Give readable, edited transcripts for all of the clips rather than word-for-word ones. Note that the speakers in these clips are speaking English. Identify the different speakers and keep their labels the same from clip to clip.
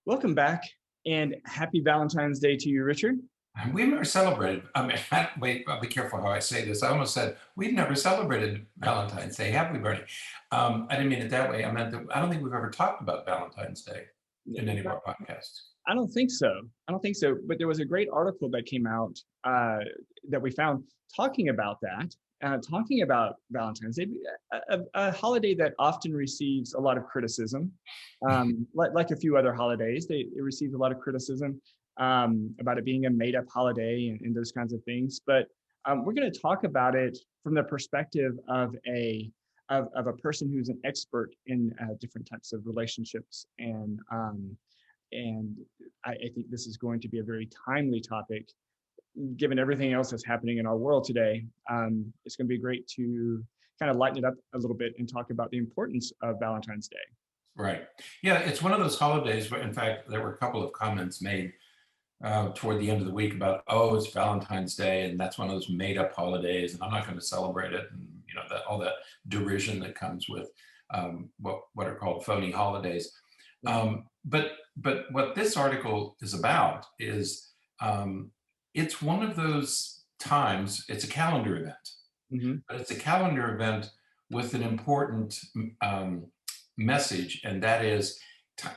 Speaker 1: Welcome back and happy Valentine's Day to you, Richard.
Speaker 2: And we've never celebrated. I mean, wait, I'll be careful how I say this. I almost said we've never celebrated Valentine's Day, have we, Bernie? I didn't mean it that way. I meant that I don't think we've ever talked about Valentine's Day in any of our podcasts.
Speaker 1: I don't think so. I don't think so. But there was a great article that came out that we found talking about that, talking about Valentine's Day, a holiday that often receives a lot of criticism, like a few other holidays. It receives a lot of criticism about it being a made-up holiday and those kinds of things. But we're going to talk about it from the perspective of a person who's an expert in different types of relationships and I think this is going to be a very timely topic, given everything else that's happening in our world today. It's going to be great to kind of lighten it up a little bit and talk about the importance of Valentine's Day.
Speaker 2: Right. Yeah, it's one of those holidays where, in fact, there were a couple of comments made toward the end of the week about, oh, it's Valentine's Day, and that's one of those made-up holidays, and I'm not going to celebrate it, and all that derision that comes with what are called phony holidays. But what this article is about is it's one of those times. It's a calendar event, but it's a calendar event with an important message, and that is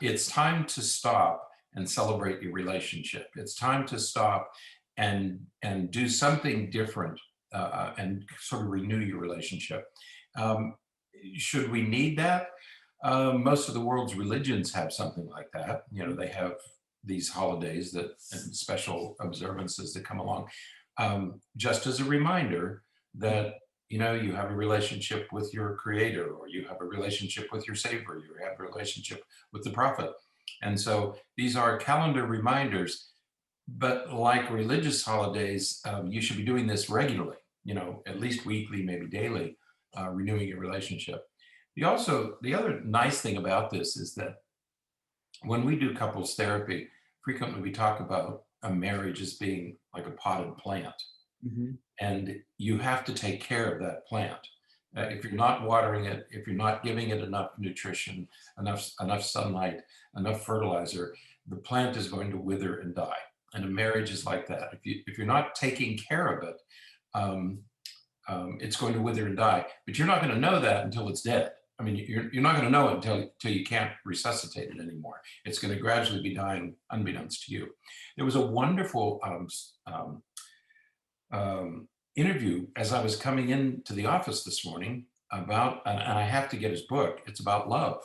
Speaker 2: it's time to stop and celebrate your relationship. It's time to stop and do something different and sort of renew your relationship. Should we need that? Most of the world's religions have something like that. They have these holidays and special observances that come along, just as a reminder that you have a relationship with your creator, or you have a relationship with your savior, you have a relationship with the prophet. And so these are calendar reminders, but like religious holidays, you should be doing this regularly, at least weekly, maybe daily, renewing your relationship. The other nice thing about this is that when we do couples therapy, frequently we talk about a marriage as being like a potted plant. And you have to take care of that plant. If you're not watering it, if you're not giving it enough nutrition, enough sunlight, enough fertilizer, the plant is going to wither and die. And a marriage is like that. If you're not taking care of it, it's going to wither and die. But you're not going to know that until it's dead. I mean, you're not going to know it until you can't resuscitate it anymore. It's going to gradually be dying unbeknownst to you. There was a wonderful interview as I was coming into the office this morning about, and I have to get his book. It's about love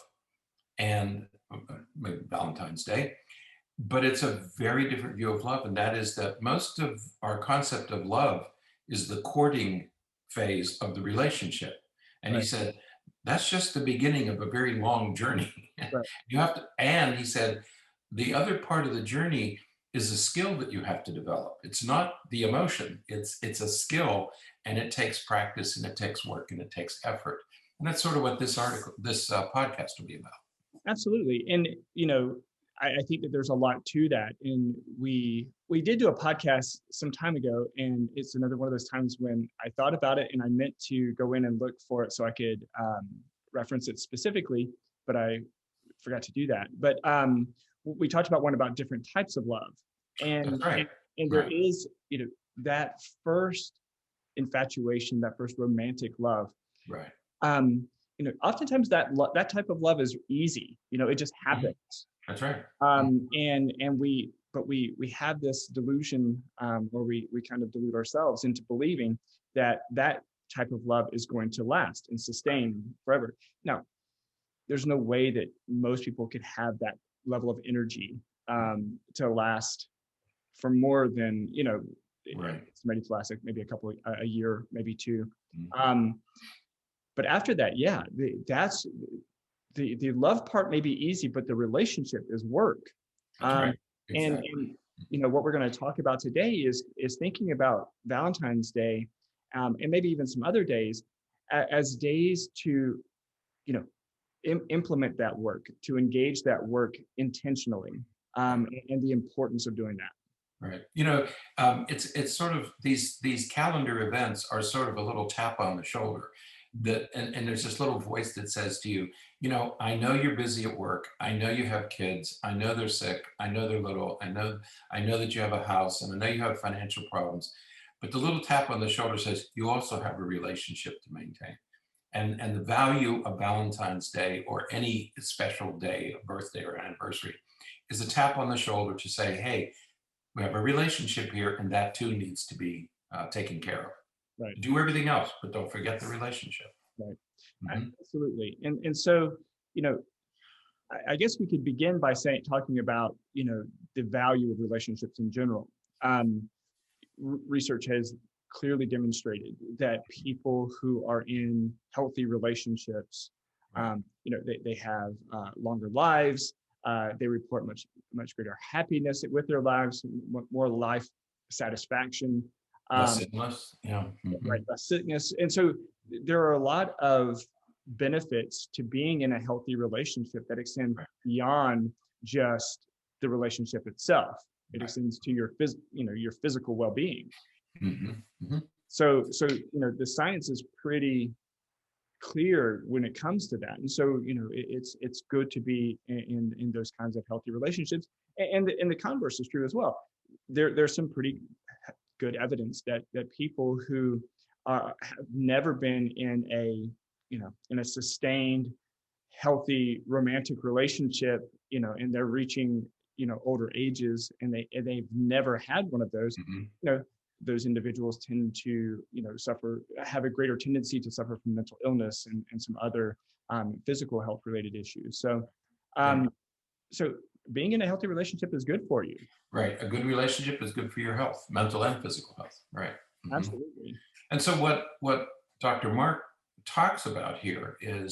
Speaker 2: and Valentine's Day, but it's a very different view of love. And that is that most of our concept of love is the courting phase of the relationship. And
Speaker 1: Right.
Speaker 2: he said, that's just the beginning of a very long journey.
Speaker 1: Right.
Speaker 2: And he said, the other part of the journey is a skill that you have to develop. It's not the emotion, it's a skill, and it takes practice, and it takes work, and it takes effort. And that's sort of what this podcast will be about.
Speaker 1: Absolutely. And, I think that there's a lot to that. And we did do a podcast some time ago, and it's another one of those times when I thought about it and I meant to go in and look for it so I could reference it specifically, but I forgot to do that. But we talked about one about different types of love. And,
Speaker 2: That's right.
Speaker 1: and there is, that first infatuation, that first romantic love.
Speaker 2: Right.
Speaker 1: Oftentimes that type of love is easy. It just happens.
Speaker 2: That's right.
Speaker 1: And we have this delusion where we kind of delude ourselves into believing that type of love is going to last and sustain forever. Now, there's no way that most people could have that level of energy to last for more than
Speaker 2: Right.
Speaker 1: it's ready to last like maybe a year, maybe two.
Speaker 2: Mhm.
Speaker 1: But after that, yeah, that's the love part may be easy, but the relationship is work.
Speaker 2: That's right. Exactly.
Speaker 1: And what we're going to talk about today is thinking about Valentine's Day, and maybe even some other days as days to implement that work, to engage that work intentionally, and the importance of doing that.
Speaker 2: Right. It's sort of these calendar events are sort of a little tap on the shoulder. and there's this little voice that says to you, you know, I know you're busy at work. I know you have kids. I know they're sick. I know they're little. I know that you have a house, and I know you have financial problems. But the little tap on the shoulder says, you also have a relationship to maintain. And the value of Valentine's Day or any special day, a birthday or anniversary, is a tap on the shoulder to say, hey, we have a relationship here, and that too needs to be taken care of.
Speaker 1: Right.
Speaker 2: Do everything else, but don't forget the relationship.
Speaker 1: Right.
Speaker 2: Mhm.
Speaker 1: Absolutely. And so, you know, I guess we could begin by talking about, you know, the value of relationships in general. Research has clearly demonstrated that people who are in healthy relationships, you know, they have longer lives. They report much greater happiness with their lives, more life satisfaction.
Speaker 2: Less illness. Yeah.
Speaker 1: Right, less sickness. And so there are a lot of benefits to being in a healthy relationship that extend
Speaker 2: Right.
Speaker 1: beyond just the relationship itself. It
Speaker 2: Right.
Speaker 1: extends to your your physical well-being.
Speaker 2: hmm hmm
Speaker 1: So you know, the science is pretty clear when it comes to that. And so, you know, it's good to be in those kinds of healthy relationships. And the converse is true as well. There's some pretty good evidence that people who have never been in a, you know, in a sustained healthy romantic relationship, you know, and they're reaching, you know, older ages, and they've never had one of those,
Speaker 2: hmm
Speaker 1: you know, those individuals tend to, you know, have a greater tendency to suffer from mental illness and some other physical health related issues. So
Speaker 2: Yeah.
Speaker 1: um so being in a healthy relationship is good for you.
Speaker 2: Right. A good relationship is good for your health, mental and physical health. Right.
Speaker 1: Absolutely.
Speaker 2: And so what Dr. Mark talks about here is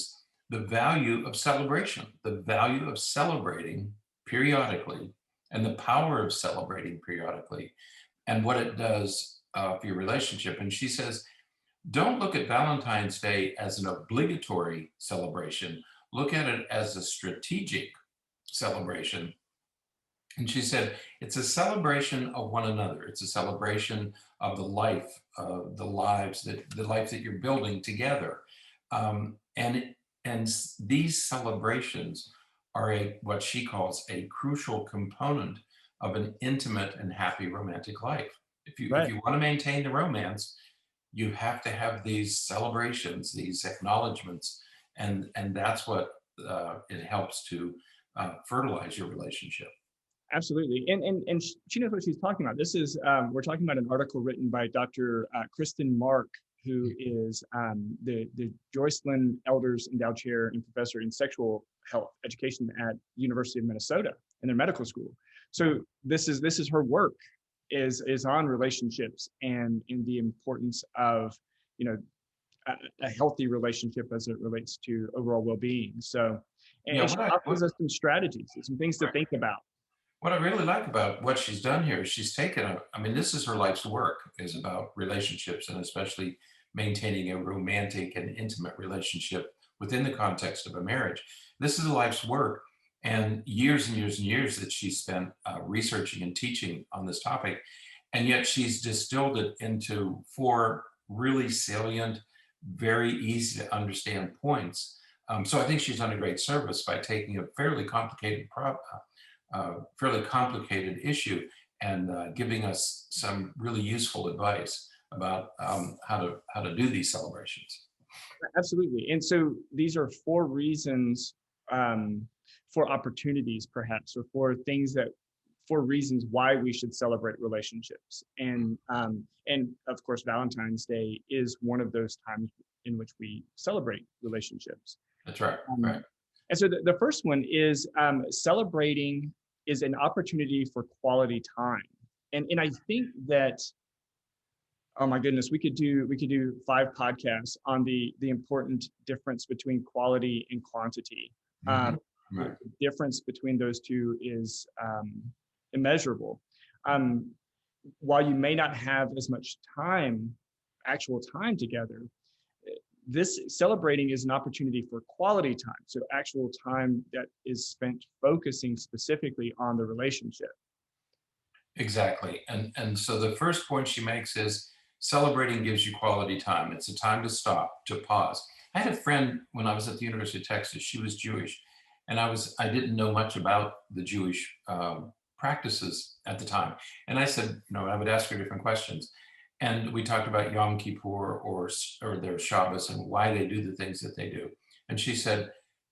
Speaker 2: the value of celebration, the value of celebrating periodically, and the power of celebrating periodically, and what it does for your relationship. And she says, don't look at Valentine's Day as an obligatory celebration. Look at it as a strategic celebration. And she said, it's a celebration of one another. It's a celebration of the life, the lives, the life that you're building together. And these celebrations are what she calls a crucial component of an intimate and happy romantic life. If
Speaker 1: Right.
Speaker 2: you want to maintain the romance, you have to have these celebrations, these acknowledgments, and that's what it helps to fertilize your relationship.
Speaker 1: Absolutely. And she knows what she's talking about. This is, we're talking about an article written by Dr. Kristen Mark, who is the Joycelyn Elders Endowed Chair and Professor in Sexual Health Education at University of Minnesota in their medical school. So this is her work is on relationships and in the importance of, you know, a healthy relationship as it relates to overall well-being. So,
Speaker 2: Yeah,
Speaker 1: and she offers us some strategies, some things to think about.
Speaker 2: what I really like about what she's done here is she's taken I mean, this is her life's work, is about relationships, and especially maintaining a romantic and intimate relationship within the context of a marriage. This is a life's work, and years and years and years that she spent researching and teaching on this topic. And yet she's distilled it into four really salient, very easy to understand points. So I think she's done a great service by taking a fairly complicated issue and giving us some really useful advice about how to do these celebrations.
Speaker 1: Absolutely. And so these are four reasons for opportunities, perhaps, or for reasons why we should celebrate relationships. And of course, Valentine's Day is one of those times in which we celebrate relationships.
Speaker 2: That's right.
Speaker 1: Um,
Speaker 2: Right.
Speaker 1: and so the first one is celebrating is an opportunity for quality time. And I think that, oh my goodness, we could do 5 podcasts on the important difference between quality and quantity.
Speaker 2: hmm
Speaker 1: The
Speaker 2: Right.
Speaker 1: difference between those two is immeasurable. Um, while you may not have as much actual time together, this celebrating is an opportunity for quality time. So actual time that is spent focusing specifically on the relationship.
Speaker 2: Exactly. And so the first point she makes is Celebrating gives you quality time. It's a time to stop, to pause. I had a friend when I was at the University of Texas. She was Jewish, and I didn't know much about the Jewish practices at the time. And I said, I would ask her different questions, and we talked about Yom Kippur or their Shabbos and why they do the things that they do. And she said,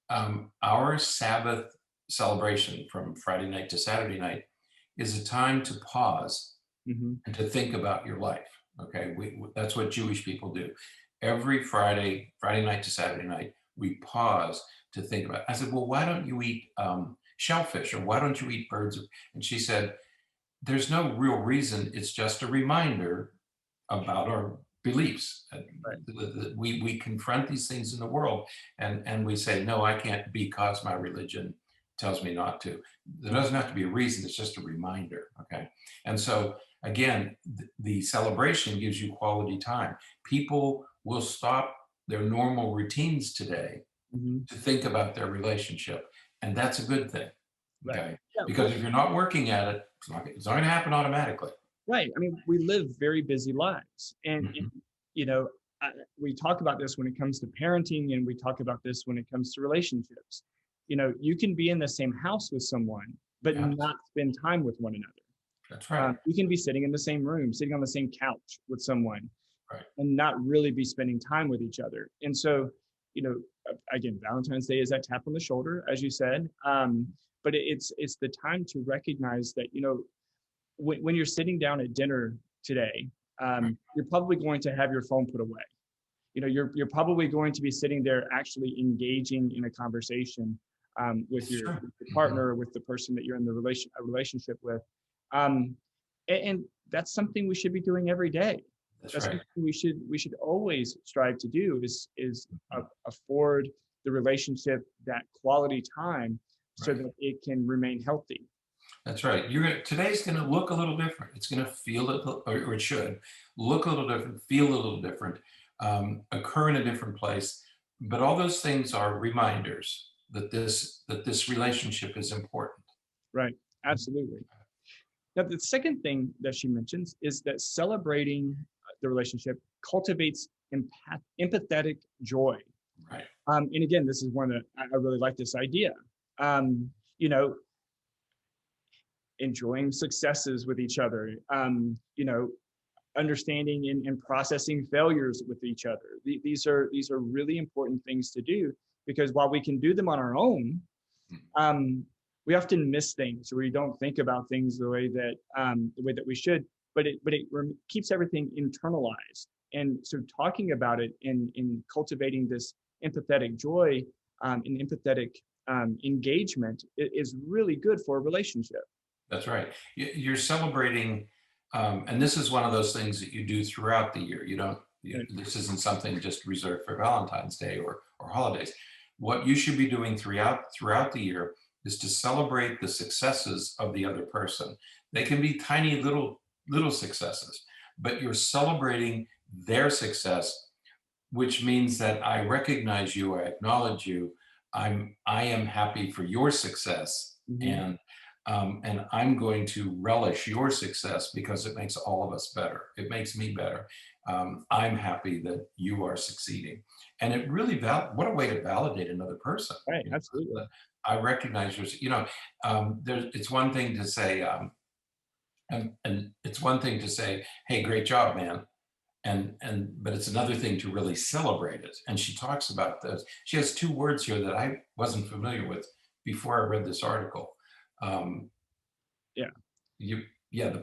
Speaker 2: our Sabbath celebration from Friday night to Saturday night is a time to pause and to think about your life. Okay, that's what Jewish people do. Every Friday night to Saturday night, we pause to think about. I said, well, why don't you eat shellfish, or why don't you eat birds? And she said, there's no real reason. It's just a reminder about our beliefs. Right. We confront these things in the world, and we say, no, I can't, because my religion tells me not to. There doesn't have to be a reason. It's just a reminder. Okay, and so again, the celebration gives you quality time. People will stop their normal routines today to think about their relationship, and that's a good thing. Okay, right. Yeah, because if you're not working at it, it's not going to happen automatically.
Speaker 1: Right. I mean, we live very busy lives, and we talk about this when it comes to parenting, and we talk about this when it comes to relationships. You can be in the same house with someone, but not spend time with one another.
Speaker 2: That's right.
Speaker 1: You can be sitting in the same room, sitting on the same couch with someone,
Speaker 2: right,
Speaker 1: and not really be spending time with each other. And so, again, Valentine's Day is that tap on the shoulder, as you said. But it's the time to recognize that, when you're sitting down at dinner today, you're probably going to have your phone put away. You're probably going to be sitting there actually engaging in a conversation with your partner, or with the person that you're in the relationship with. And that's something we should be doing every day. That's right. Something we should always strive to do is afford the relationship that quality time, so that it can remain healthy.
Speaker 2: That's right. Today's going to look a little different. It's going to feel or it should look a little different, feel a little different, occur in a different place. But all those things are reminders that this relationship is important.
Speaker 1: Right. Absolutely. Now, the second thing that she mentions is that celebrating the relationship cultivates empathetic joy.
Speaker 2: Right.
Speaker 1: And again, this is one that I really like this idea. Enjoying successes with each other, understanding and processing failures with each other. These are really important things to do, because while we can do them on our own, we often miss things, or we don't think about things the way that we should. But it keeps everything internalized. And so talking about it in cultivating this empathetic joy and empathetic engagement is really good for a relationship.
Speaker 2: That's right. You're celebrating, and this is one of those things that you do throughout the year. This isn't something just reserved for Valentine's Day or holidays. What you should be doing throughout the year is to celebrate the successes of the other person. They can be tiny little successes, but you're celebrating their success, which means that I recognize you, I acknowledge you, I am happy for your success, and I'm going to relish your success because it makes all of us better. It makes me better. I'm happy that you are succeeding. And it really, what a way to validate another person.
Speaker 1: Right, absolutely.
Speaker 2: I recognize yours, it's one thing to say, and it's one thing to say, hey, great job, man. But it's another thing to really celebrate it. And she talks about this. She has two words here that I wasn't familiar with before I read this article. The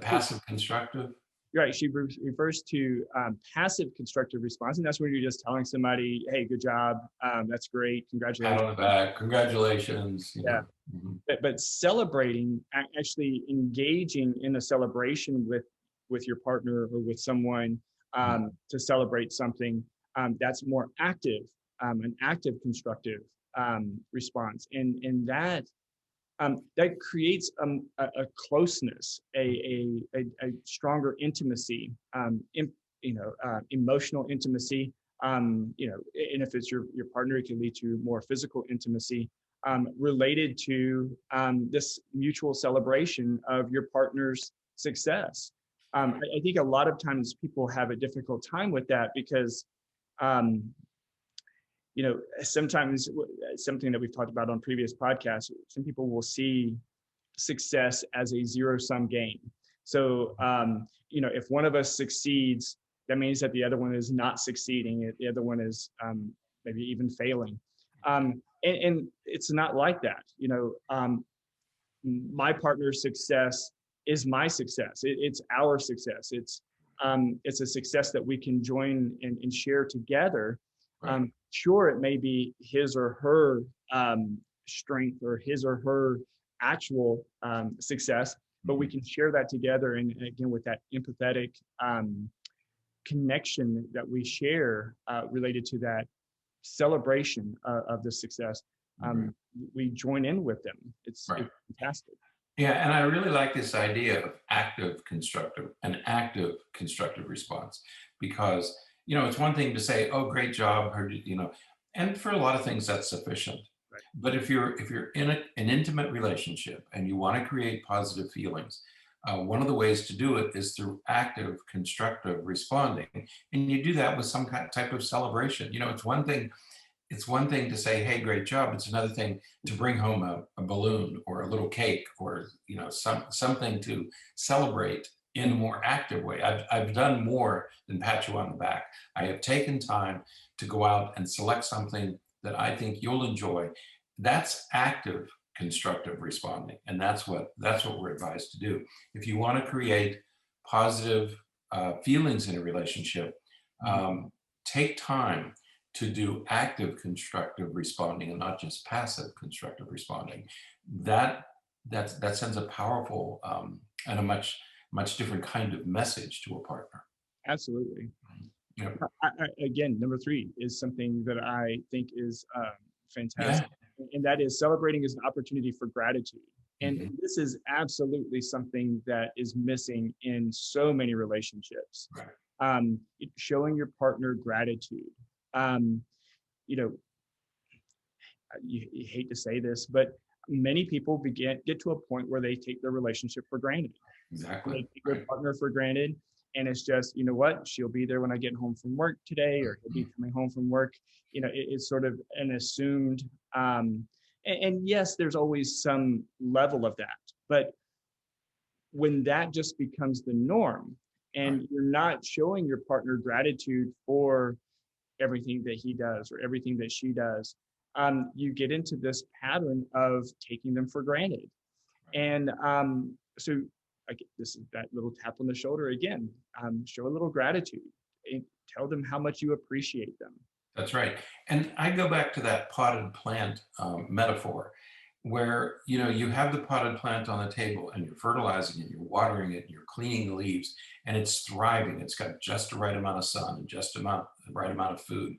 Speaker 2: passive constructive.
Speaker 1: Right. She refers to passive constructive response, and that's when you're just telling somebody, "Hey, good job. That's great. Congratulations."
Speaker 2: Pat on the back. Congratulations.
Speaker 1: Yeah. But celebrating, actually engaging in a celebration with your partner or with someone to celebrate something, that's more active, an active constructive response, and that creates a closeness, a stronger intimacy, emotional intimacy. And if it's your partner, it can lead to more physical intimacy related to this mutual celebration of your partner's success. I think a lot of times people have a difficult time with that because, um, sometimes something that we've talked about on previous podcasts, some people will see success as a zero-sum game. So, if one of us succeeds, that means that the other one is not succeeding. The other one is maybe even failing. And it's not like that. My partner's success is my success. It's our success. It's a success that we can join and share together.
Speaker 2: Right.
Speaker 1: Sure, it may be his or her strength or his or her actual success, but we can share that together. And again, with that empathetic connection that we share related to that celebration of the success, we join in with them. It's fantastic.
Speaker 2: Yeah, and I really like this idea of an active constructive response, because it's one thing to say, "Oh, great job," or and for a lot of things that's sufficient.
Speaker 1: Right.
Speaker 2: But if you're in an intimate relationship and you want to create positive feelings, one of the ways to do it is through active constructive responding, and you do that with some type of celebration. It's one thing to say, "Hey, great job." It's another thing to bring home a balloon or a little cake, or something to celebrate in a more active way. I've done more than pat you on the back. I have taken time to go out and select something that I think you'll enjoy. That's active constructive responding, and that's what we're advised to do. If you want to create positive feelings in a relationship, take time to do active constructive responding and not just passive constructive responding. That sends a powerful and a much different kind of message to a partner.
Speaker 1: Absolutely.
Speaker 2: Yeah.
Speaker 1: Again, number 3 is something that I think is fantastic,
Speaker 2: Yeah.
Speaker 1: and that is celebrating as an opportunity for gratitude. And
Speaker 2: Mhm.
Speaker 1: this is absolutely something that is missing in so many relationships.
Speaker 2: Right.
Speaker 1: Showing your partner gratitude. You know, you hate to say this, but many people get to a point where they take their relationship for granted. They
Speaker 2: Exactly.
Speaker 1: take their
Speaker 2: Right.
Speaker 1: partner for granted, and it's just, you know what, she'll be there when I get home from work today, or he'll be coming home from work. It's sort of an assumed, and yes, there's always some level of that, but when that just becomes the norm,
Speaker 2: Right.
Speaker 1: and you're not showing your partner gratitude for everything that he does or everything that she does, you get into this pattern of taking them for granted. And so this is that little tap on the shoulder again. Show a little gratitude and tell them how much you appreciate them.
Speaker 2: That's right. And I go back to that potted plant metaphor, where you have the potted plant on the table and you're fertilizing it, you're watering it, you're cleaning the leaves, and it's thriving. It's got just the right amount of sun and the right amount of food,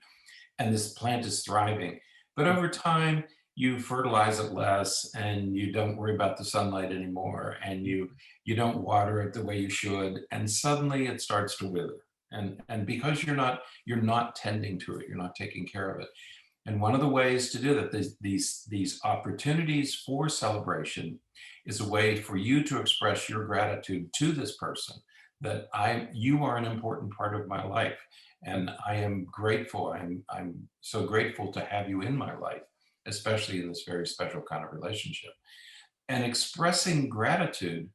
Speaker 2: and this plant is thriving. But over time, you fertilize it less, and you don't worry about the sunlight anymore, and you don't water it the way you should, and suddenly it starts to wither. And because you're not tending to it, you're not taking care of it. And one of the ways to do that, these opportunities for celebration, is a way for you to express your gratitude to this person, that you are an important part of my life, and I am grateful. I'm so grateful to have you in my life, especially in this very special kind of relationship. And expressing gratitude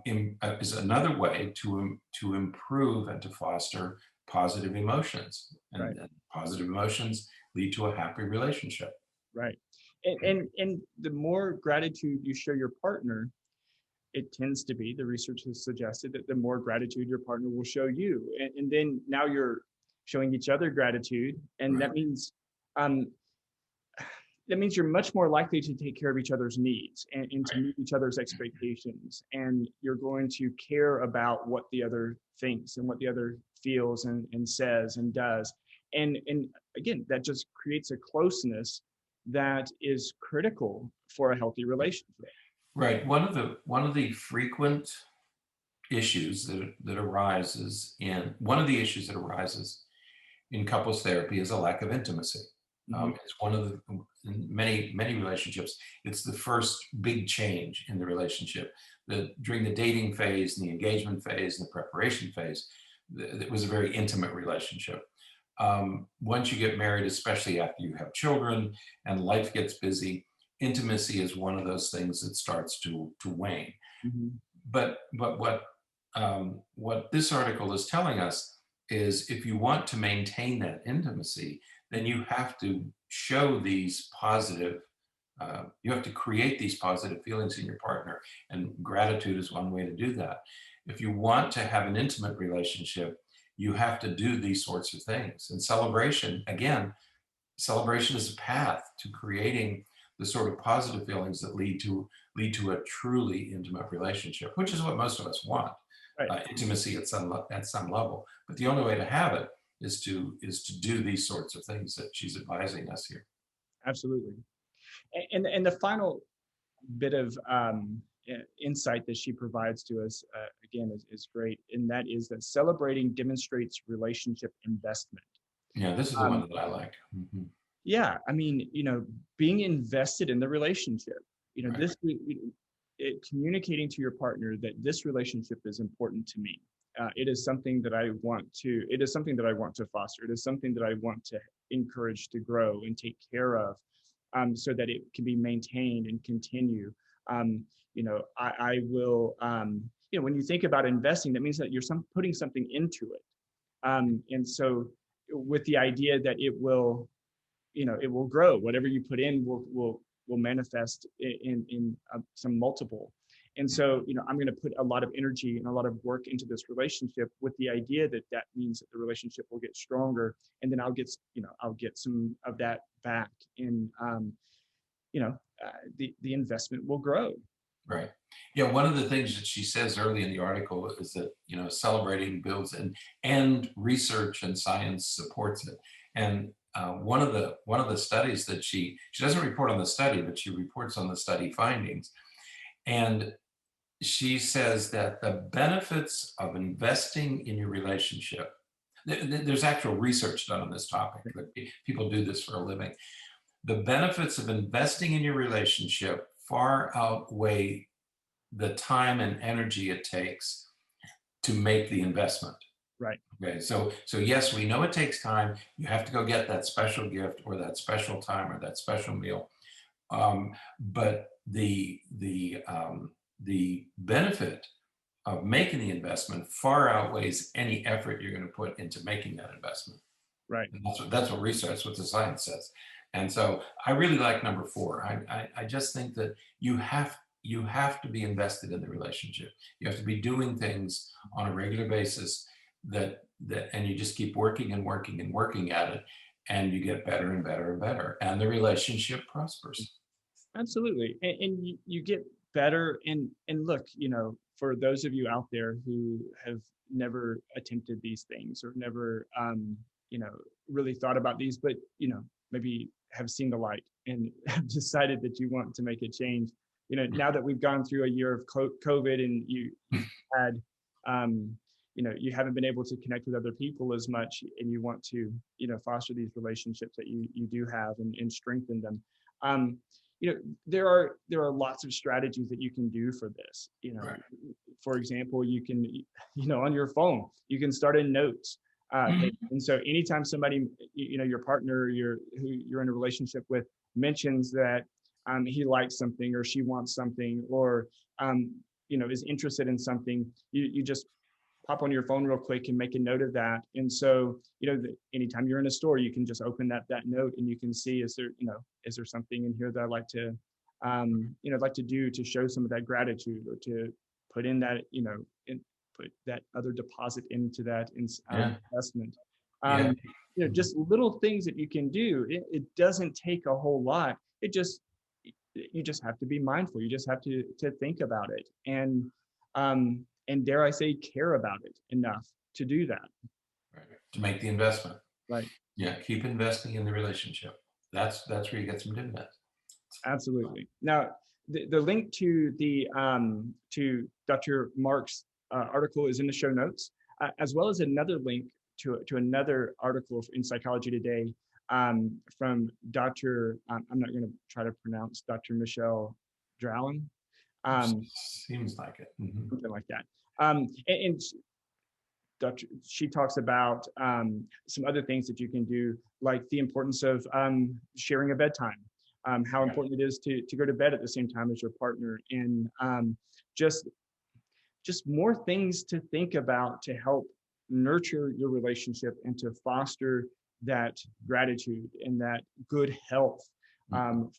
Speaker 2: is another way to improve and to foster positive emotions,
Speaker 1: Right.
Speaker 2: and positive emotions lead to a happy relationship.
Speaker 1: Right. And the more gratitude you show your partner, it tends to be, the research has suggested that the more gratitude your partner will show you. And then now you're showing each other gratitude. And
Speaker 2: Right.
Speaker 1: um, that means you're much more likely to take care of each other's needs and to meet each other's expectations. And you're going to care about what the other thinks and what the other feels and says and does. And again, that just creates a closeness that is critical for a healthy relationship.
Speaker 2: Right. One of the frequent issues that arises in couples therapy is a lack of intimacy.
Speaker 1: Mhm.
Speaker 2: It's one of the in many relationships. It's the first big change in the relationship. during the dating phase and the engagement phase and the preparation phase, it was a very intimate relationship. Once you get married, especially after you have children and life gets busy, intimacy is one of those things that starts to wane.
Speaker 1: Mm-hmm.
Speaker 2: But what this article is telling us is if you want to maintain that intimacy, then you have to show these positive, you have to create these positive feelings in your partner, and gratitude is one way to do that. If you want to have an intimate relationship, you have to do these sorts of things. And celebration, again, celebration is a path to creating the sort of positive feelings that lead to a truly intimate relationship, which is what most of us want.
Speaker 1: Right.
Speaker 2: Intimacy at some level, but the only way to have it is to do these sorts of things that she's advising us here.
Speaker 1: Absolutely. And the final bit of insight that she provides to us, again, is great. And that is that celebrating demonstrates relationship investment.
Speaker 2: Yeah, this is the one that I like. Mm-hmm.
Speaker 1: Yeah, I mean, being invested in the relationship,
Speaker 2: Right.
Speaker 1: this, communicating to your partner that this relationship is important to me. It is something that I want to foster. It is something that I want to encourage to grow and take care of, so that it can be maintained and continue. I will, when you think about investing, that means that you're putting something into it. And so with the idea that it will grow, whatever you put in will manifest in some multiple. And so, I'm going to put a lot of energy and a lot of work into this relationship with the idea that means that the relationship will get stronger, and then I'll get some of that back, and the investment will grow.
Speaker 2: Right. Yeah. One of the things that she says early in the article is that, celebrating builds, and research and science supports it. And one of the studies that she doesn't report on the study, but she reports on the study findings. And she says that the benefits of investing in your relationship, there's actual research done on this topic, that people do this for a living. The benefits of investing in your relationship far outweigh the time and energy it takes to make the investment.
Speaker 1: Right.
Speaker 2: Okay. So yes, we know it takes time. You have to go get that special gift or that special time or that special meal. But the benefit of making the investment far outweighs any effort you're going to put into making that investment.
Speaker 1: Right.
Speaker 2: And that's what research, that's what the science says. And so I really like number 4. I just think that you have to be invested in the relationship. You have to be doing things on a regular basis and you just keep working and working and working at it, and you get better and better and better, and the relationship prospers.
Speaker 1: Absolutely. And you get better. And look, for those of you out there who have never attempted these things, or never, really thought about these, but, maybe have seen the light and have decided that you want to make a change. Now that we've gone through a year of COVID, and you had, you haven't been able to connect with other people as much, and you want to, foster these relationships that you do have, and strengthen them. There are lots of strategies that you can do for this.
Speaker 2: Right.
Speaker 1: For example, you can, on your phone, you can start a note. And so anytime somebody, your partner, who you're in a relationship with, mentions that he likes something, or she wants something, or is interested in something, you just pop on your phone real quick and make a note of that. And so, anytime you're in a store, you can just open that note, and you can see, is there something in here that I'd like to do to show some of that gratitude, or to put in that, put that other deposit into that investment. Just little things that you can do. It doesn't take a whole lot. You just have to be mindful. You just have to think about it, and dare I say, care about it enough to do that.
Speaker 2: Right. To make the investment.
Speaker 1: Right.
Speaker 2: Yeah. Keep investing in the relationship. That's where you get some dividends.
Speaker 1: Absolutely. Now, the link to to Dr. Mark's article is in the show notes, as well as another link to another article in Psychology Today, from Dr. I'm not going to try to pronounce, Dr. Michelle Drallin.
Speaker 2: Seems like it. Mhm.
Speaker 1: something like that. And she talks about some other things that you can do, like the importance of sharing a bedtime, how important it is to go to bed at the same time as your partner, and just more things to think about to help nurture your relationship and to foster that gratitude and that good health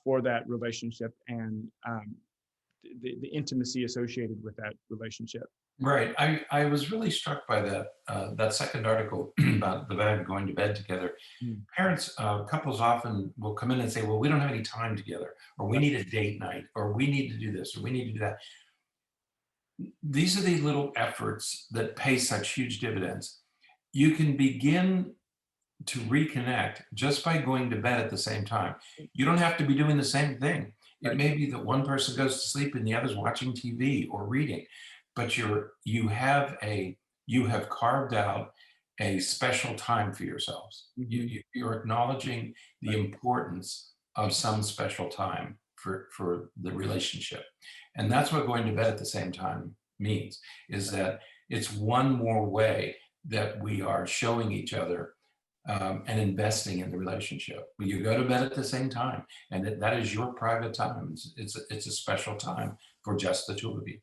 Speaker 1: for that relationship, and the intimacy associated with that relationship.
Speaker 2: Right. I was really struck by that second article about the value of going to bed together.
Speaker 1: Mm.
Speaker 2: Parents, couples often will come in and say, well, we don't have any time together, or we need a date night, or we need to do this, or we need to do that. These are the little efforts that pay such huge dividends. You can begin to reconnect just by going to bed at the same time. You don't have to be doing the same thing. It
Speaker 1: Right.
Speaker 2: may be that one person goes to sleep and the other's watching TV or reading, but you have carved out a special time for yourselves.
Speaker 1: Mhm.
Speaker 2: You're acknowledging the importance of some special time for the relationship. And that's what going to bed at the same time means, is that it's one more way that we are showing each other and investing in the relationship. When you go to bed at the same time, and that is your private time. It's a special time for just the two of you.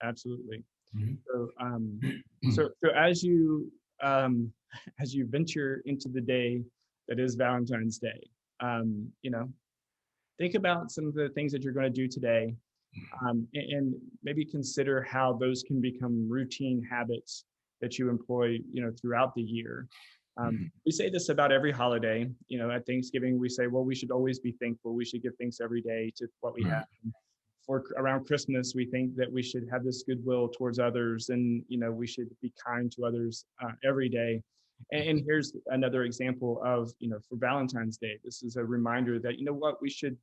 Speaker 1: Absolutely.
Speaker 2: Mhm.
Speaker 1: So as you as you venture into the day that is Valentine's Day, you know, think about some of the things that you're going to do today, and maybe consider how those can become routine habits that you employ, throughout the year.
Speaker 2: Mhm.
Speaker 1: We say this about every holiday. At Thanksgiving, we say, well, we should always be thankful. We should give thanks every day to what we
Speaker 2: Right.
Speaker 1: have. For around Christmas, we think that we should have this goodwill towards others, and we should be kind to others every day. And here's another example of, for Valentine's Day, this is a reminder that, what, we should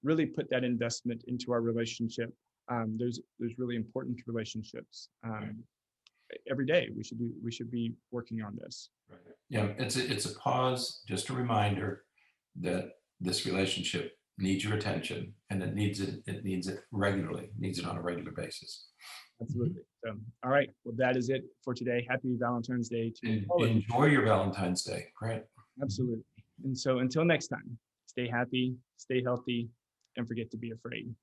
Speaker 1: really put that investment into our relationship. There's really important relationships. Every day we should be working on this.
Speaker 2: Right. Yeah, it's a pause, just a reminder that this relationship needs your attention, and it needs it regularly, needs it on a regular basis. Mhm.
Speaker 1: Absolutely. So, all right. Well, that is it for today. Happy Valentine's Day to all of you.
Speaker 2: Enjoy your Valentine's Day. Right. Mhm.
Speaker 1: Absolutely. And so until next time, stay happy, stay healthy, and forget to be afraid.